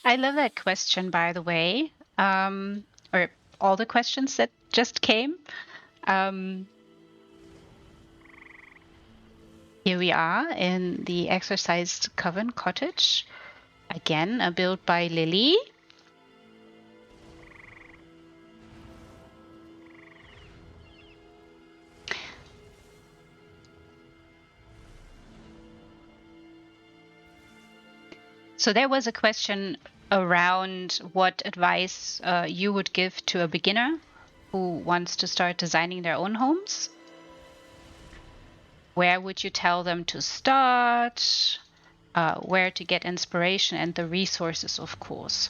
I love that question, by the way, or all the questions that just came. Here we are in the Exorcised Coven Cottage. Again, a build by Lily. So there was a question around what advice you would give to a beginner who wants to start designing their own homes. Where would you tell them to start? Where to get inspiration and the resources, of course.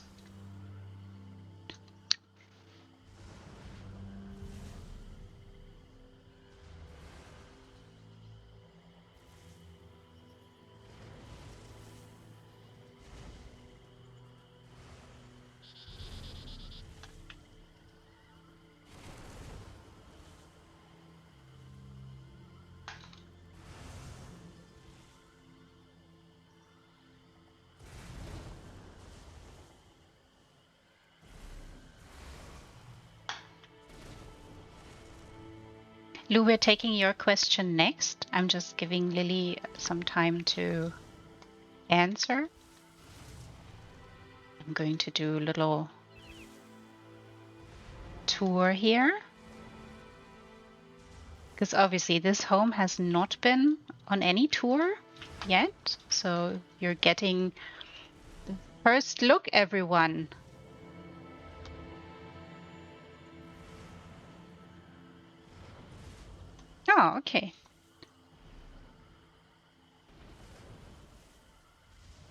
Lou, we're taking your question next. I'm just giving Lily some time to answer. I'm going to do a little tour here. Because obviously this home has not been on any tour yet. So you're getting the first look, everyone. Oh, okay.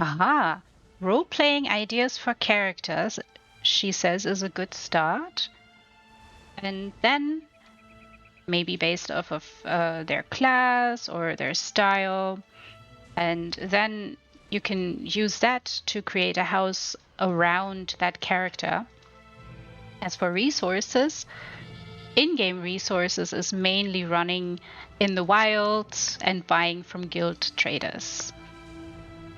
Aha. Role-playing ideas for characters, she says, is a good start. And then maybe based off of their class or their style. And then you can use that to create a house around that character. As for resources, in-game resources is mainly running in the wilds and buying from guild traders.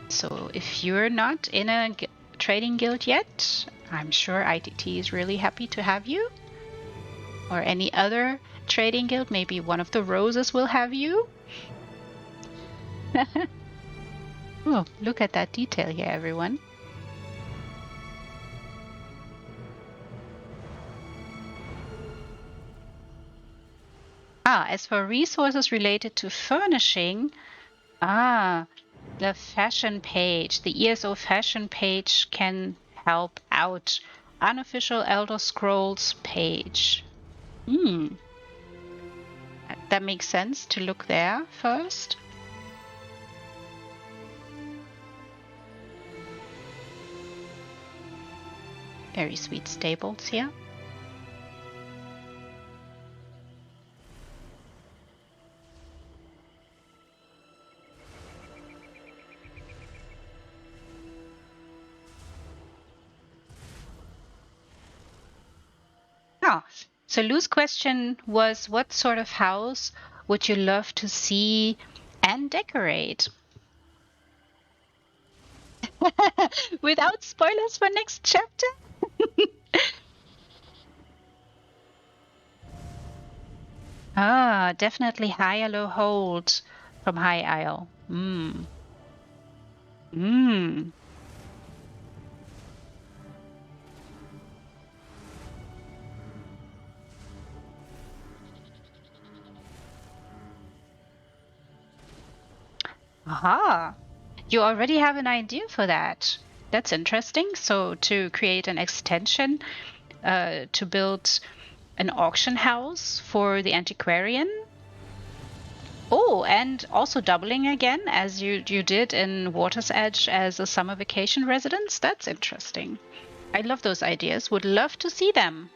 So if you're not in a trading guild yet, I'm sure ITT is really happy to have you. Or any other trading guild, maybe one of the roses will have you. Oh, look at that detail here, everyone. As for resources related to furnishing, the fashion page, the ESO fashion page can help out. Unofficial Elder Scrolls page. That makes sense to look there first. Very sweet stables here. So Lou's question was, what sort of house would you love to see and decorate? Without spoilers for next chapter? Definitely high or low hold from High Isle. Aha. You already have an idea for that. That's interesting. So to create an extension, to build an auction house for the antiquarian. Oh, and also doubling again, as you did in Water's Edge as a summer vacation residence. That's interesting. I love those ideas. Would love to see them.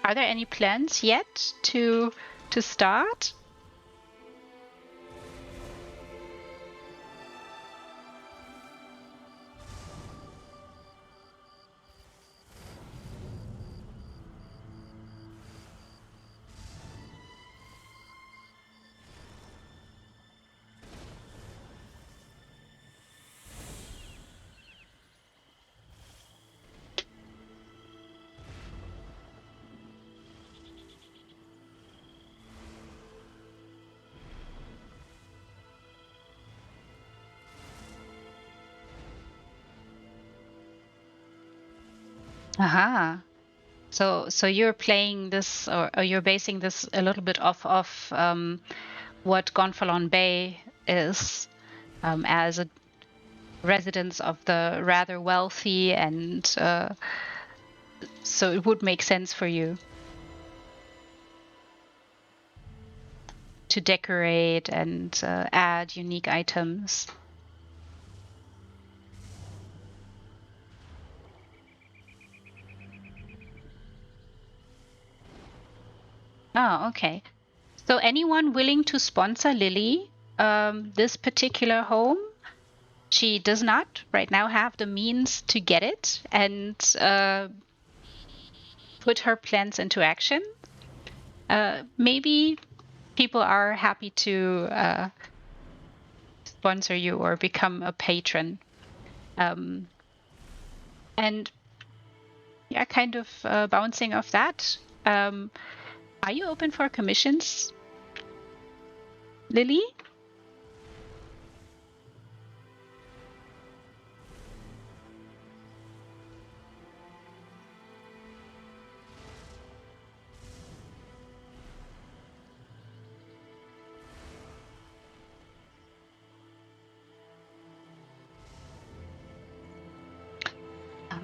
Are there any plans yet to start? Aha. So you're playing this, or you're basing this a little bit off of what Gonfalon Bay is, as a residence of the rather wealthy, and so it would make sense for you to decorate and add unique items. Oh, okay. So anyone willing to sponsor Lily this particular home? She does not right now have the means to get it and put her plans into action. Maybe people are happy to sponsor you or become a patron. And yeah, kind of bouncing off that. Are you open for commissions, Lily?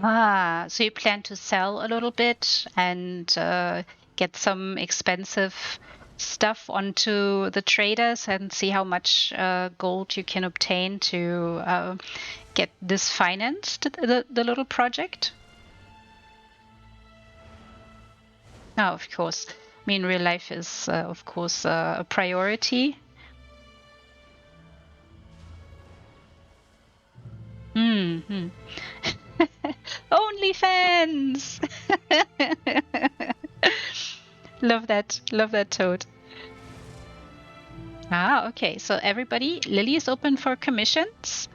Ah, so you plan to sell a little bit and get some expensive stuff onto the traders and see how much gold you can obtain to get this financed, the little project? No, of course. I mean, real life is, of course, a priority. Hmm. OnlyFans! Love that. Love that, Toad. Ah, okay. So everybody, Lily is open for commissions.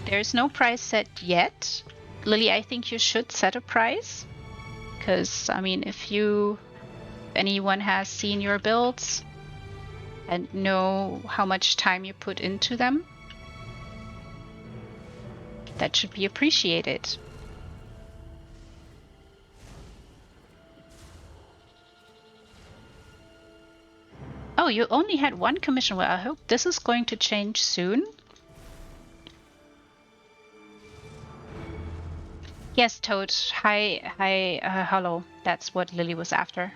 There's no price set yet. Lily, I think you should set a price. Because, I mean, if anyone has seen your builds and know how much time you put into them, that should be appreciated. Oh, you only had one commission. Well, I hope this is going to change soon. Yes, Toad. Hi, hello. That's what Lily was after.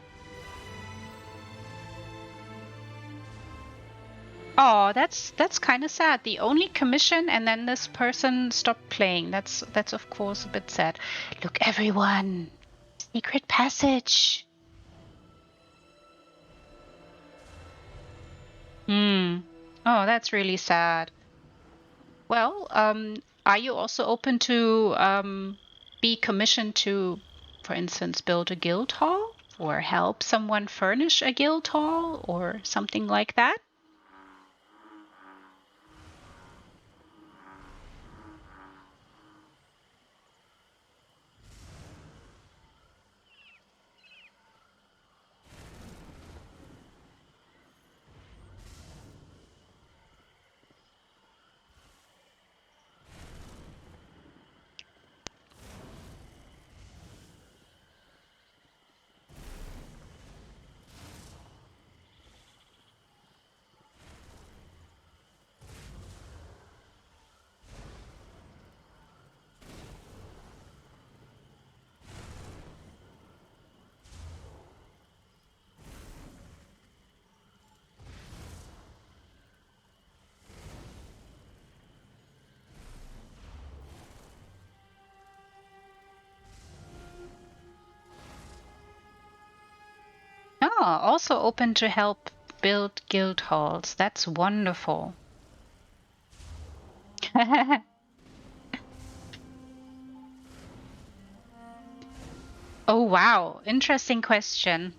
Oh, that's kind of sad. The only commission, and then this person stopped playing. That's of course a bit sad. Look, everyone, secret passage. Hmm. Oh, that's really sad. Well, are you also open to be commissioned to, for instance, build a guild hall or help someone furnish a guild hall or something like that? Oh, also open to help build guild halls. That's wonderful. Oh, wow. Interesting question.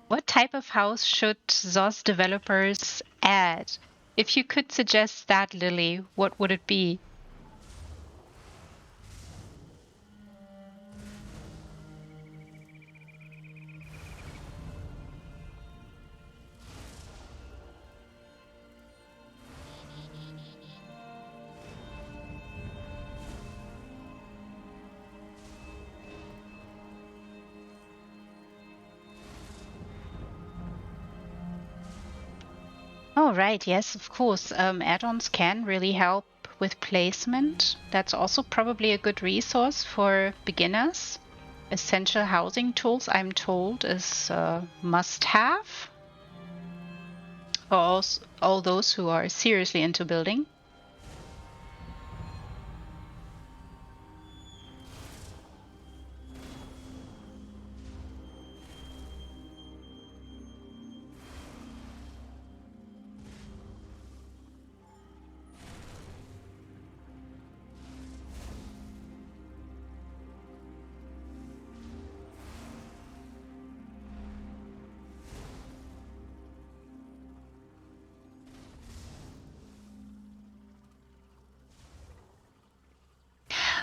What type of house should ZOS developers add? If you could suggest that, Lily, what would it be? Oh, right. Yes, of course. Add-ons can really help with placement. That's also probably a good resource for beginners. Essential housing tools, I'm told, is must-have for all those who are seriously into building.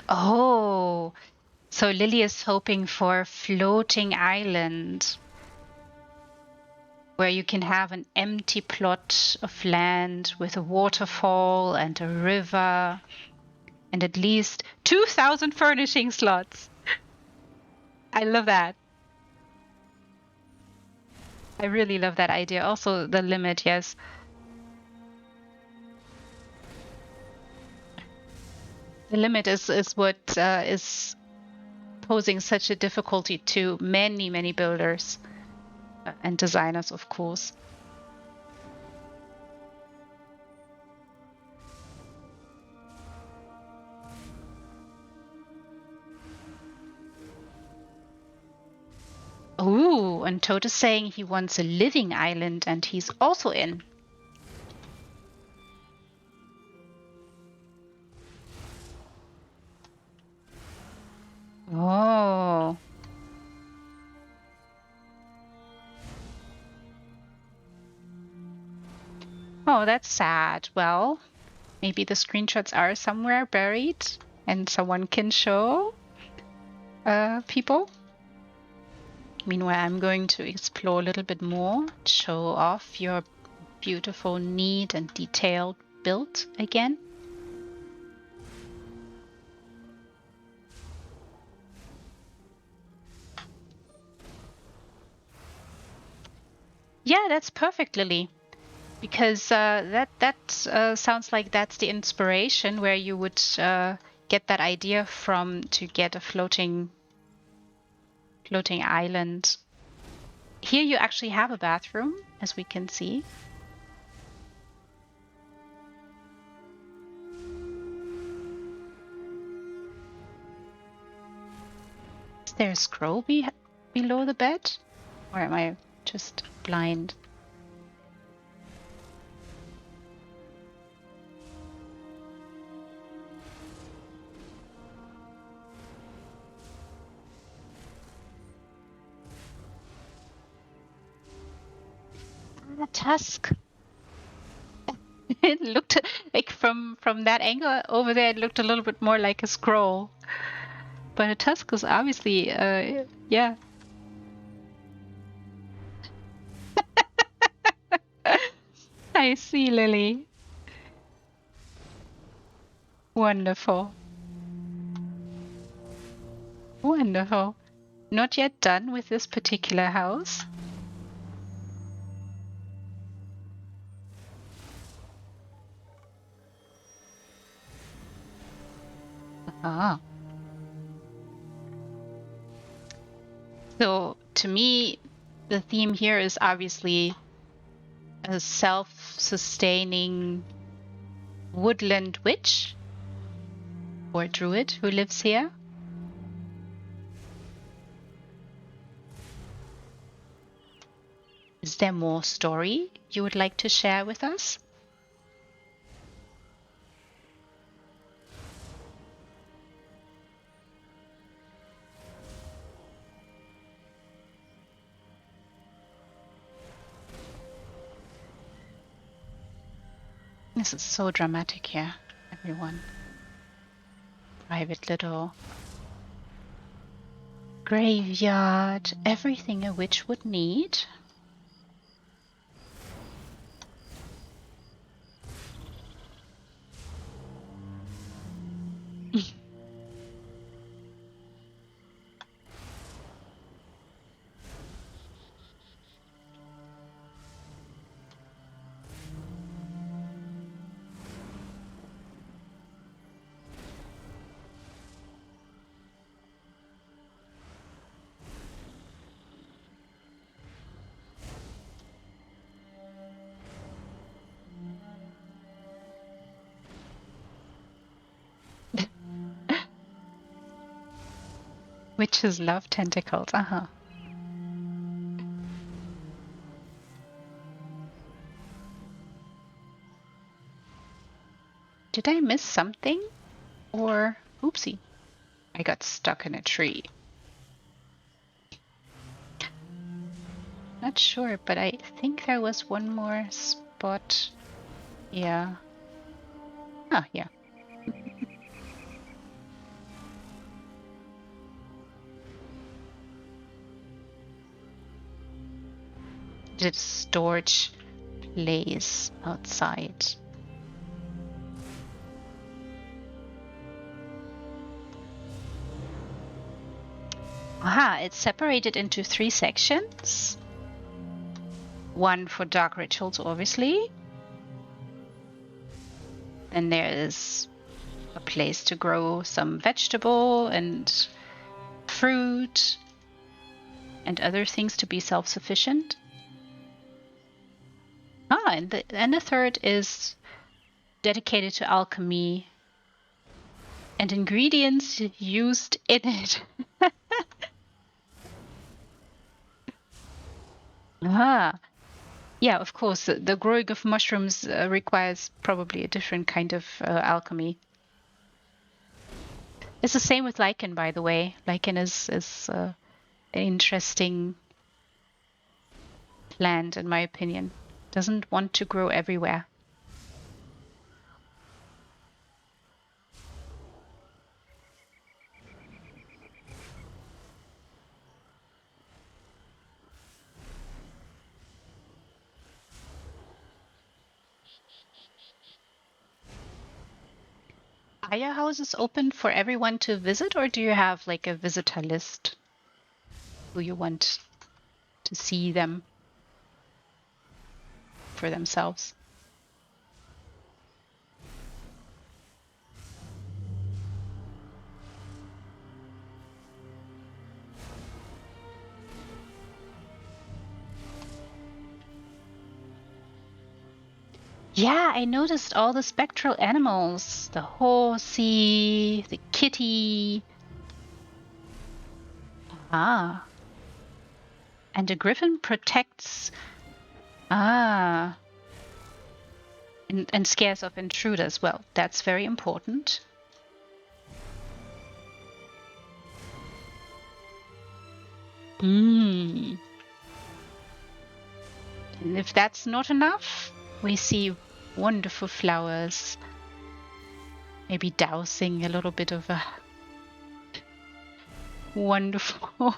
Oh, so Lily is hoping for floating island where you can have an empty plot of land with a waterfall and a river and at least 2,000 furnishing slots. I love that. I really love that idea. Also, the limit, yes. The limit is what is posing such a difficulty to many, many builders and designers, of course. Ooh, and Toad is saying he wants a living island and he's also in. Oh. Oh, that's sad. Well, maybe the screenshots are somewhere buried and someone can show people. Meanwhile, I'm going to explore a little bit more, show off your beautiful, neat, and detailed build again. Yeah, that's perfect, Lily. Because that sounds like that's the inspiration where you would get that idea from to get a floating island. Here you actually have a bathroom, as we can see. Is there a scroll below the bed? Or am I just blind? A tusk. It looked like from that angle over there, it looked a little bit more like a scroll. But a tusk is obviously, yeah. I see, Lily. Wonderful. Wonderful. Not yet done with this particular house. Ah. So to me, the theme here is obviously a self-sustaining woodland witch or druid who lives here. Is there more story you would like to share with us? This is so dramatic here, everyone. Private little graveyard, everything a witch would need. Witches love tentacles. Uh-huh. Did I miss something? Or, oopsie, I got stuck in a tree. Not sure, but I think there was one more spot. Yeah. Ah, yeah. The storage place outside. Aha, it's separated into 3 sections. One for dark rituals, obviously. Then there is a place to grow some vegetable and fruit and other things to be self-sufficient. And the third is dedicated to alchemy and ingredients used in it. Yeah, of course. The growing of mushrooms requires probably a different kind of alchemy. It's the same with lichen, by the way. Lichen is an interesting plant, in my opinion. Doesn't want to grow everywhere. Are your houses open for everyone to visit, or do you have like a visitor list who you want to see them for themselves? Yeah, I noticed all the spectral animals. The horsey, the kitty. Ah. And the griffin protects... Ah. And scares off intruders. Well, that's very important. And if that's not enough, we see wonderful flowers. Maybe dousing a little bit of a wonderful...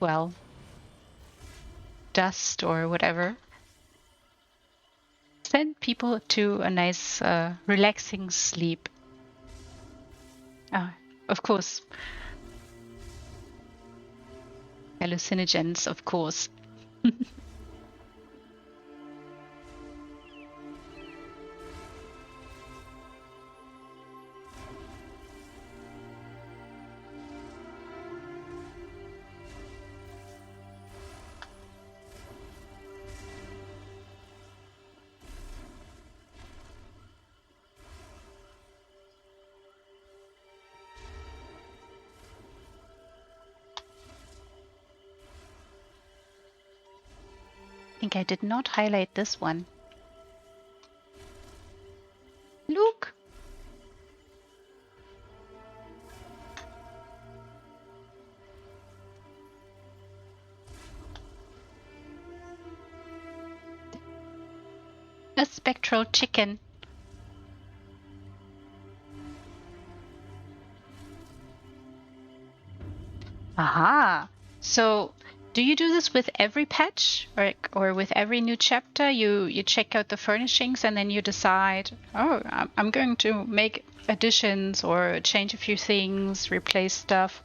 well, dust or whatever. Send people to a nice, relaxing sleep. Of course. Hallucinogens, of course. I think I did not highlight this one. Look! A spectral chicken. Aha! So, do you do this with every patch, or with every new chapter? You check out the furnishings and then you decide, oh, I'm going to make additions or change a few things, replace stuff.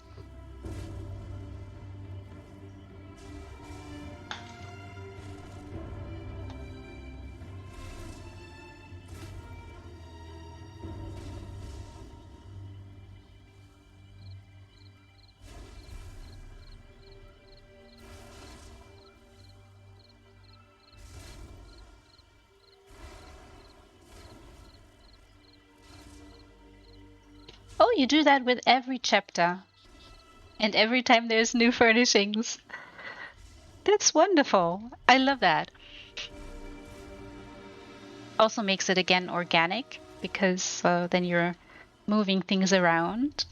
you do that with every chapter. And every time there's new furnishings. That's wonderful. I love that. Also makes it again organic, because then you're moving things around.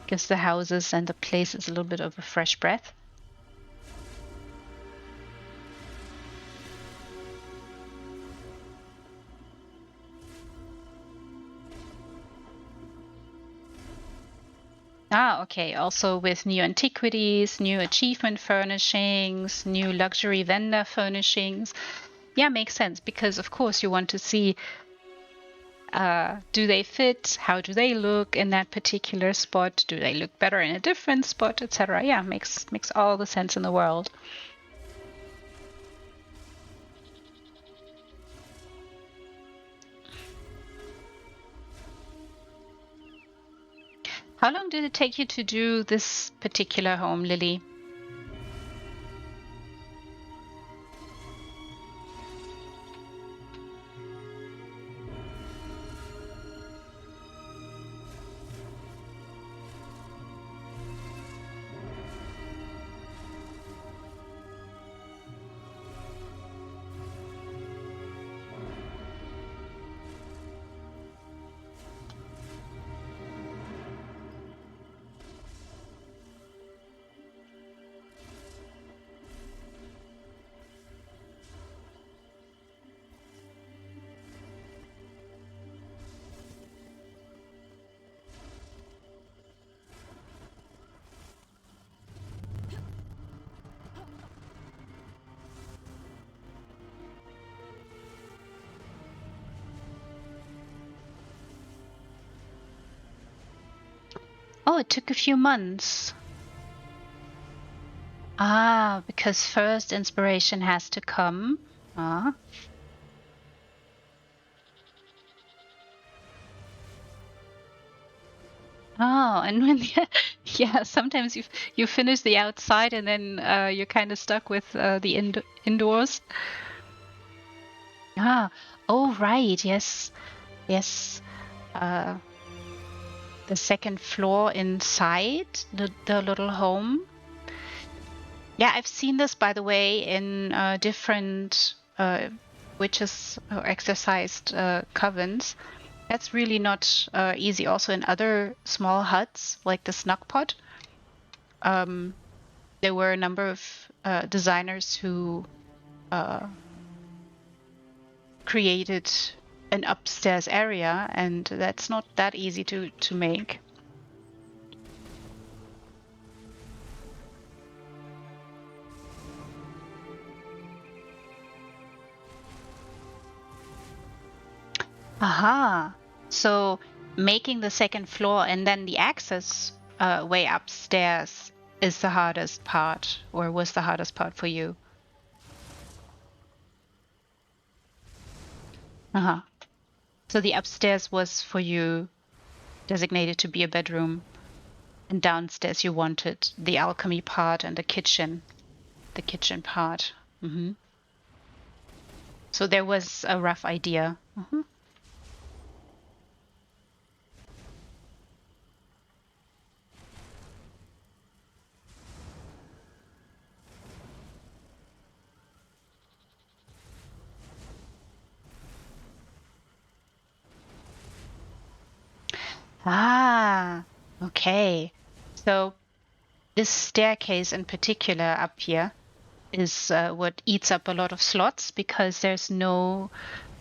Gives the houses and the places a little bit of a fresh breath. Ah, okay. Also with new antiquities, new achievement furnishings, new luxury vendor furnishings. Yeah, makes sense, because of course you want to see, do they fit? How do they look in that particular spot? Do they look better in a different spot, etc.? Yeah, makes all the sense in the world. How long did it take you to do this particular home, Lily? Oh, it took a few months. Ah, because first inspiration has to come. Ah. Oh, and when yeah, sometimes you finish the outside and then you're kind of stuck with the indoors. Ah, oh right, yes, yes. Uh, the second floor inside the little home. Yeah, I've seen this, by the way, in different witches or exorcised covens. That's really not easy. Also in other small huts, like the Snuck Pot, there were a number of designers who created an upstairs area, and that's not that easy to make. Aha. So making the second floor and then the access way upstairs is the hardest part, or was the hardest part for you? Uh-huh. So the upstairs was for you designated to be a bedroom, and downstairs you wanted the alchemy part and the kitchen part. Mm-hmm. So there was a rough idea. Mm-hmm. Ah, okay. So this staircase in particular up here is what eats up a lot of slots, because there's no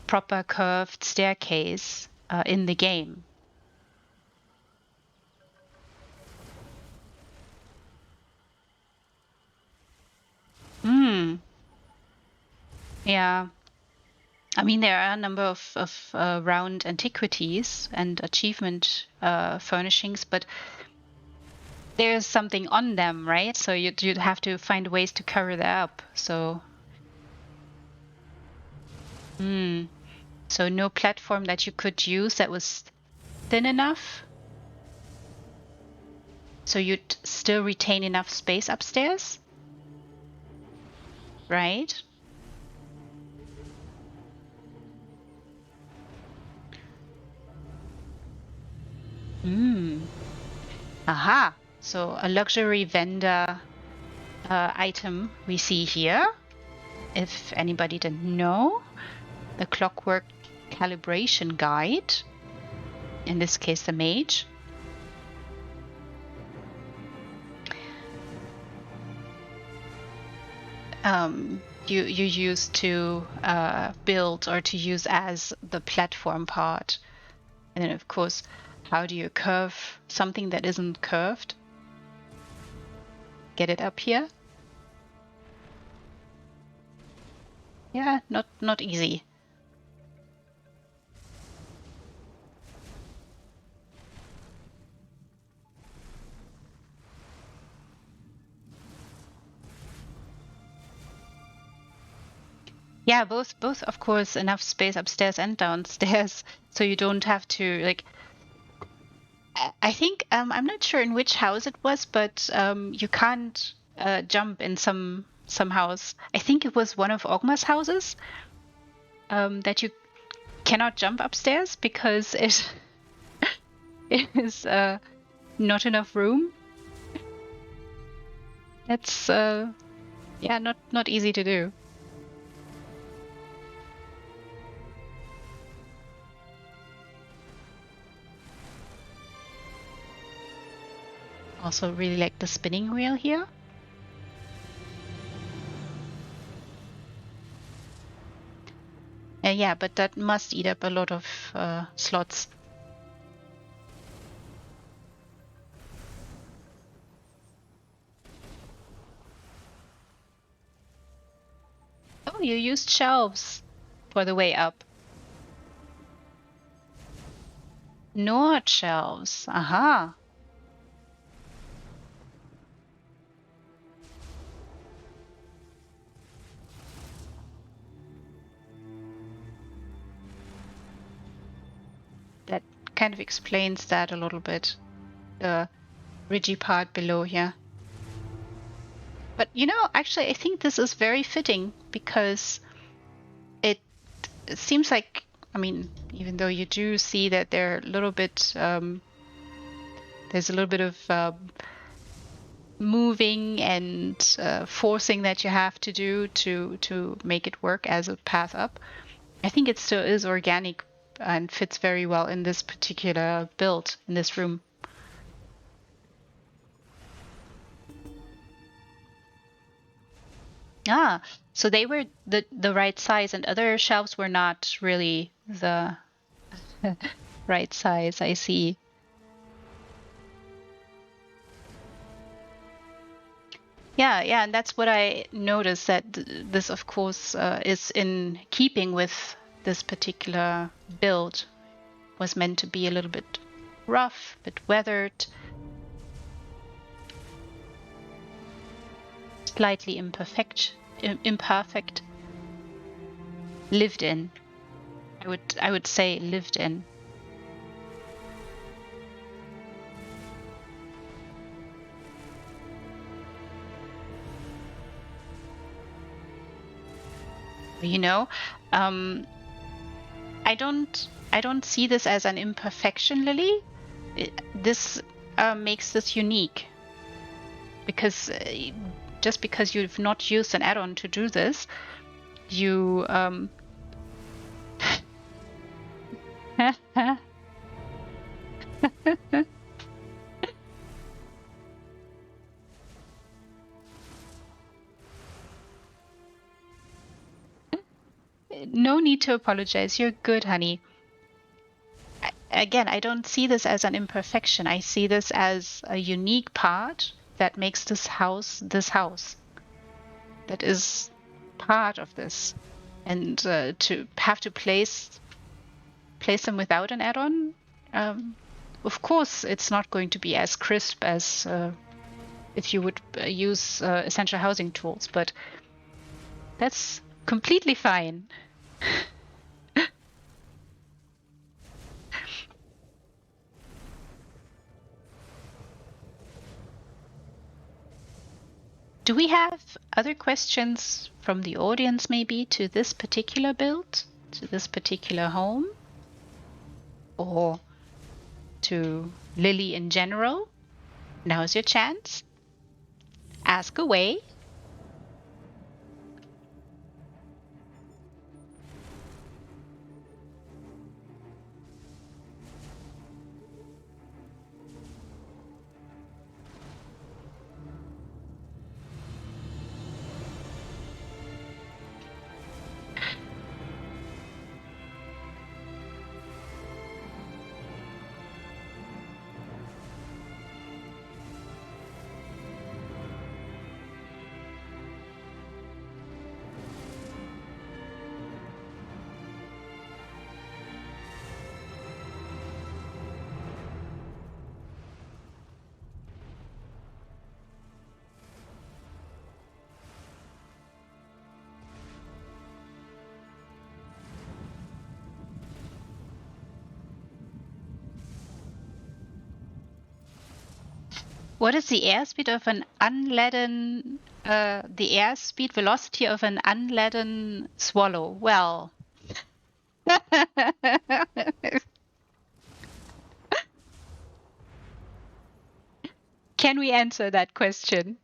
proper curved staircase in the game. Hmm. Yeah. I mean, there are a number of round antiquities and achievement furnishings, but there's something on them, right? So you'd have to find ways to cover that up. So, so no platform that you could use that was thin enough, so you'd still retain enough space upstairs, right? Aha. So a luxury vendor item we see here. If anybody didn't know, the clockwork calibration guide. In this case, the mage. You use to build or to use as the platform part. And then, of course, how do you curve something that isn't curved? Get it up here? Yeah, not easy. Yeah, both of course enough space upstairs and downstairs, so you don't have to like. I think I'm not sure in which house it was, but you can't jump in some house. I think it was one of Ogma's houses that you cannot jump upstairs because it is not enough room. That's yeah, not easy to do. Also really like the spinning wheel here. Yeah, but that must eat up a lot of slots. Oh, you used shelves for the way up. Not shelves. Aha. That kind of explains that a little bit. The ridgy part below here. But you know, actually, I think this is very fitting because it seems like, I mean, even though you do see that they're a little bit, there's a little bit of moving and forcing that you have to do to make it work as a path up. I think it still is organic and fits very well in this particular build, in this room. Ah, so they were the right size and other shelves were not really the right size, I see. Yeah, and that's what I noticed, that this, of course, is in keeping with this particular build. Was meant to be a little bit rough, a bit weathered, slightly imperfect, lived in. I would say lived in. You know, I don't see this as an imperfection, Lily. This makes this unique because just because you've not used an add-on to do this, you no need to apologize. You're good, honey. Again, I don't see this as an imperfection. I see this as a unique part that makes this house this house. That is part of this. And to have to place them without an add-on, of course, it's not going to be as crisp as if you would use essential housing tools, but that's completely fine. Do we have other questions from the audience maybe to this particular build, to this particular home? Or to Lily in general, now's your chance. Ask away. What is the airspeed of an unladen, the airspeed velocity of an unladen swallow? Well, can we answer that question?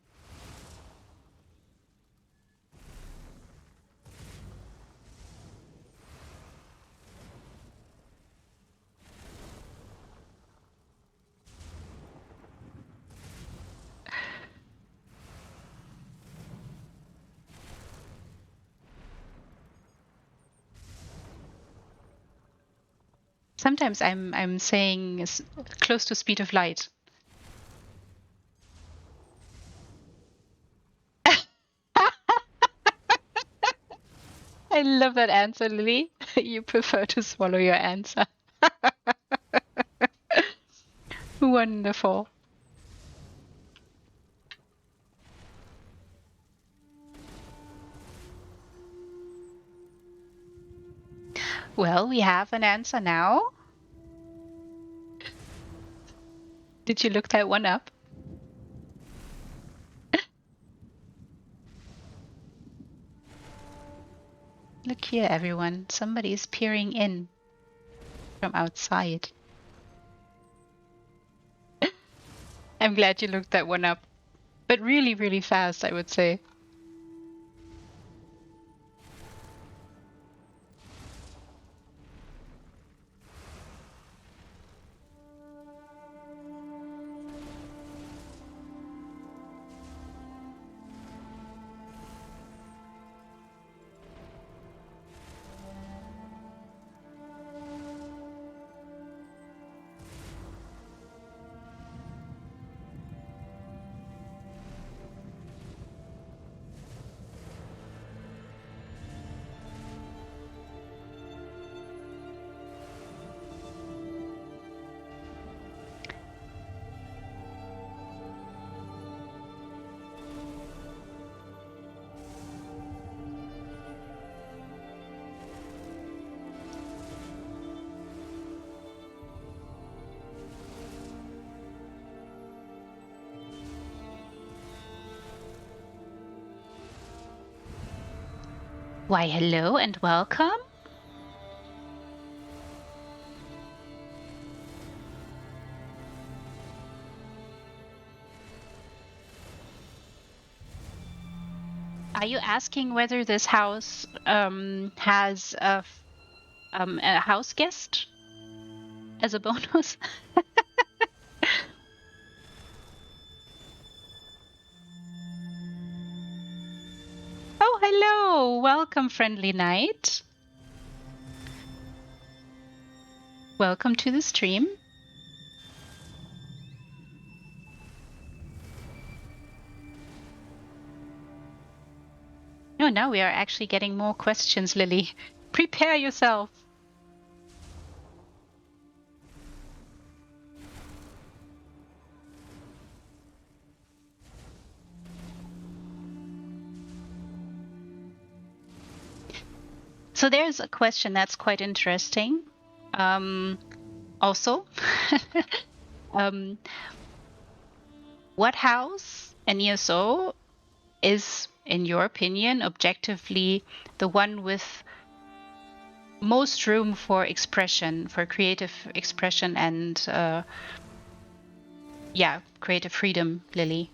Sometimes I'm saying close to speed of light. I love that answer, Lily. You prefer to swallow your answer. Wonderful. Well, we have an answer now. Did you look that one up? Look here, everyone. Somebody's peering in from outside. I'm glad you looked that one up. But really, really fast, I would say. Why, hello and welcome. Are you asking whether this house has a house guest as a bonus? Oh, hello. Welcome, friendly knight. Welcome to the stream. No, now we are actually getting more questions, Lily. Prepare yourself. So there's a question that's quite interesting. Also, what house in ESO is, in your opinion, objectively the one with most room for expression, for creative expression and creative freedom, Lily.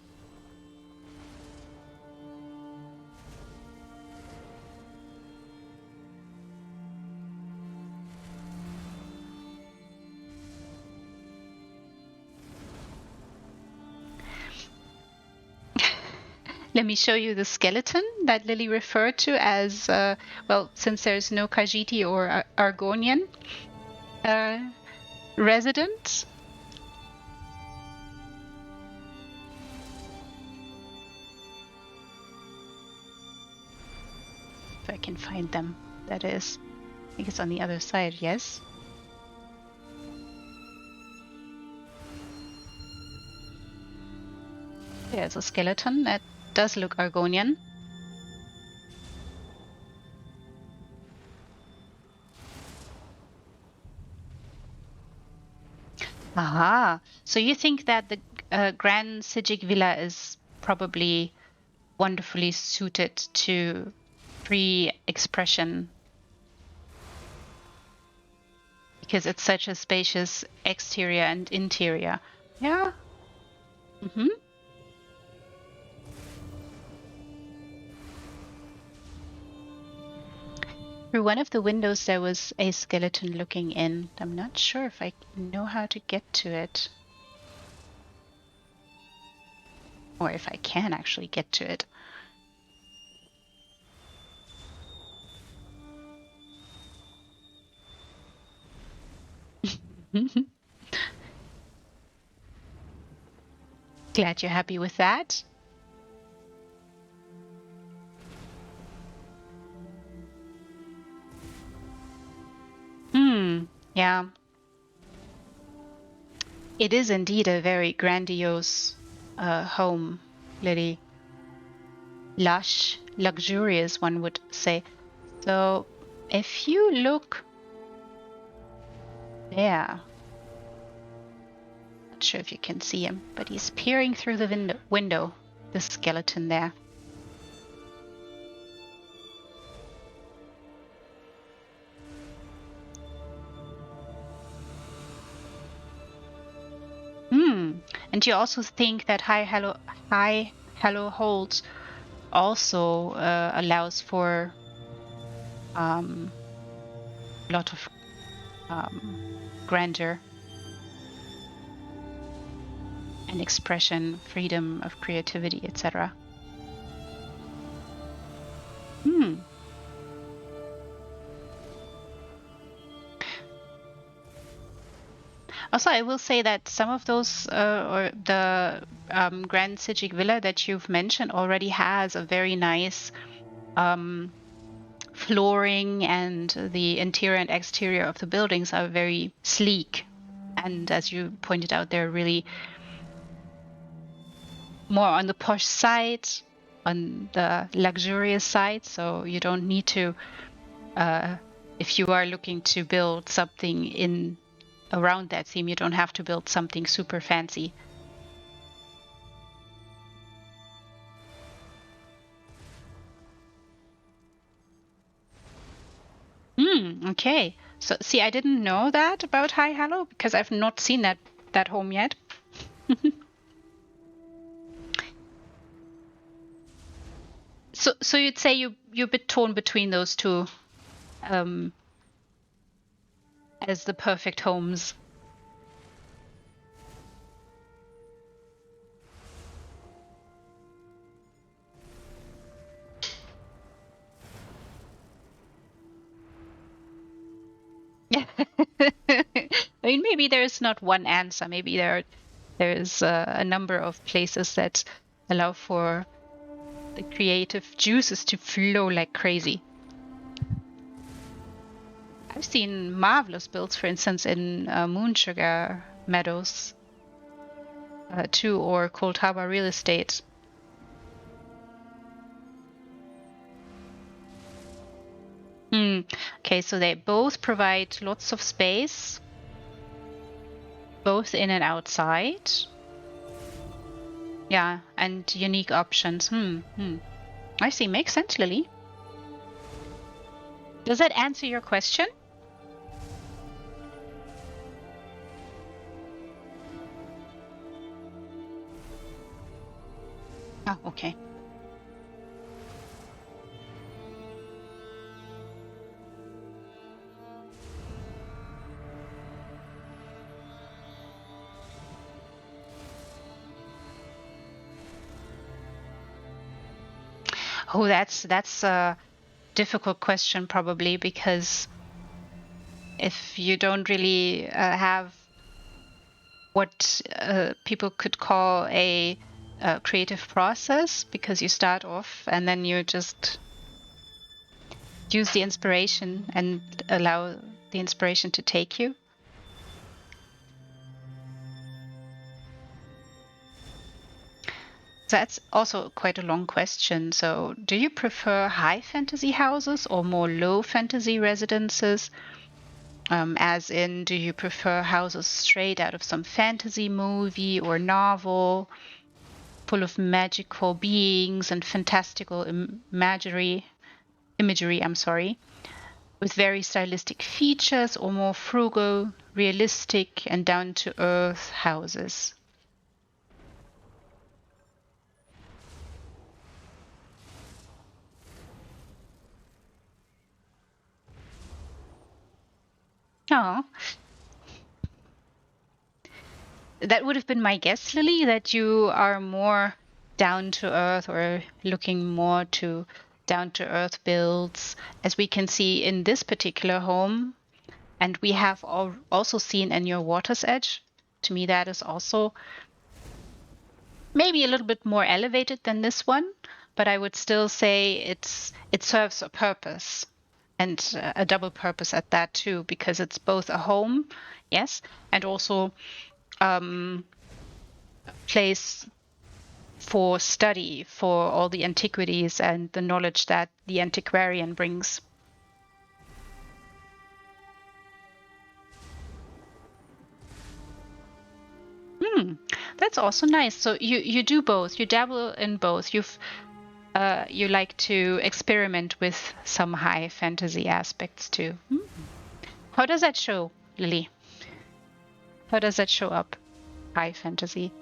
Let me show you the skeleton that Lily referred to as, since there's no Khajiiti or Argonian resident. If I can find them, that is. I think it's on the other side, yes? There's a skeleton that does look Argonian. Aha! So you think that the Grand Sijik Villa is probably wonderfully suited to free expression because it's such a spacious exterior and interior. Yeah. Mm-hmm. Through one of the windows there was a skeleton looking in. I'm not sure if I know how to get to it. Or if I can actually get to it. Glad you're happy with that. Yeah. It is indeed a very grandiose home, Lily. Lush, luxurious, one would say. So, if you look there, not sure if you can see him, but he's peering through the window, the skeleton there. And you also think that high Hallow Hold also allows for a lot of grandeur and expression, freedom of creativity, etc. Also, I will say that some of those, or the Grand Sijik Villa that you've mentioned already has a very nice flooring, and the interior and exterior of the buildings are very sleek. And as you pointed out, they're really more on the posh side, on the luxurious side. So you don't need to, if you are looking to build something in around that theme, you don't have to build something super fancy. Okay. So see, I didn't know that about High Hallow because I've not seen that home yet. So you'd say you're a bit torn between those two as the perfect homes. I mean, maybe there's not one answer. Maybe there's a number of places that allow for the creative juices to flow like crazy. I've seen marvelous builds, for instance, in Moonsugar Meadows, too, or Cold Harbor Real Estate. Okay, so they both provide lots of space, both in and outside. Yeah, and unique options. I see. Makes sense, Lily. Does that answer your question? Oh, okay. Oh, that's a difficult question probably, because if you don't really have what people could call a creative process, because you start off and then you just use the inspiration and allow the inspiration to take you. That's also quite a long question. So, do you prefer high fantasy houses or more low fantasy residences? As in, do you prefer houses straight out of some fantasy movie or novel, full of magical beings and fantastical imagery, with very stylistic features, or more frugal, realistic, and down-to-earth houses? Oh, that would have been my guess, Lily, that you are more down to earth, or looking more to down to earth builds, as we can see in this particular home. And we have also seen in your Water's Edge. To me, that is also maybe a little bit more elevated than this one, but I would still say it serves a purpose, and a double purpose at that too, because it's both a home, yes, and also place for study for all the antiquities and the knowledge that the antiquarian brings. That's also nice. So you do both. You dabble in both. You like to experiment with some high fantasy aspects too. How does that show, Lily? How does that show up? High fantasy.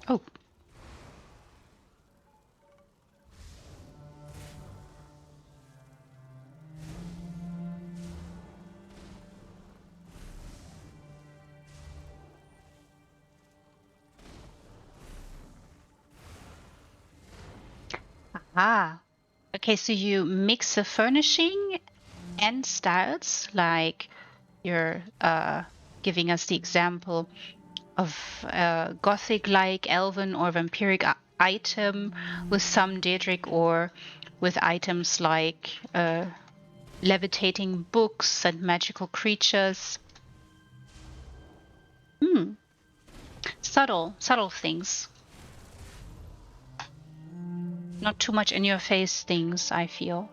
Oh. Ah. Okay, so you mix the furnishing and styles, like you're giving us the example of a gothic-like elven or vampiric item with some Daedric, or with items like levitating books and magical creatures. Hmm. subtle things. Not too much in your face things, I feel.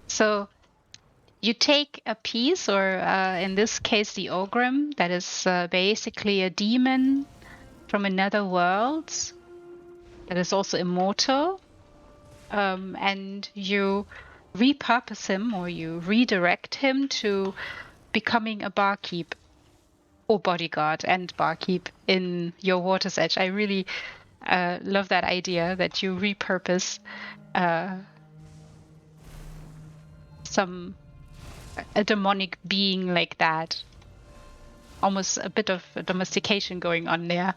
So you take a piece, or in this case, the Ogrim, that is basically a demon from another world that is also immortal, and you repurpose him, or you redirect him to becoming a barkeep or bodyguard and barkeep in your Water's Edge. I really love that idea that you repurpose a demonic being like that. Almost a bit of domestication going on there.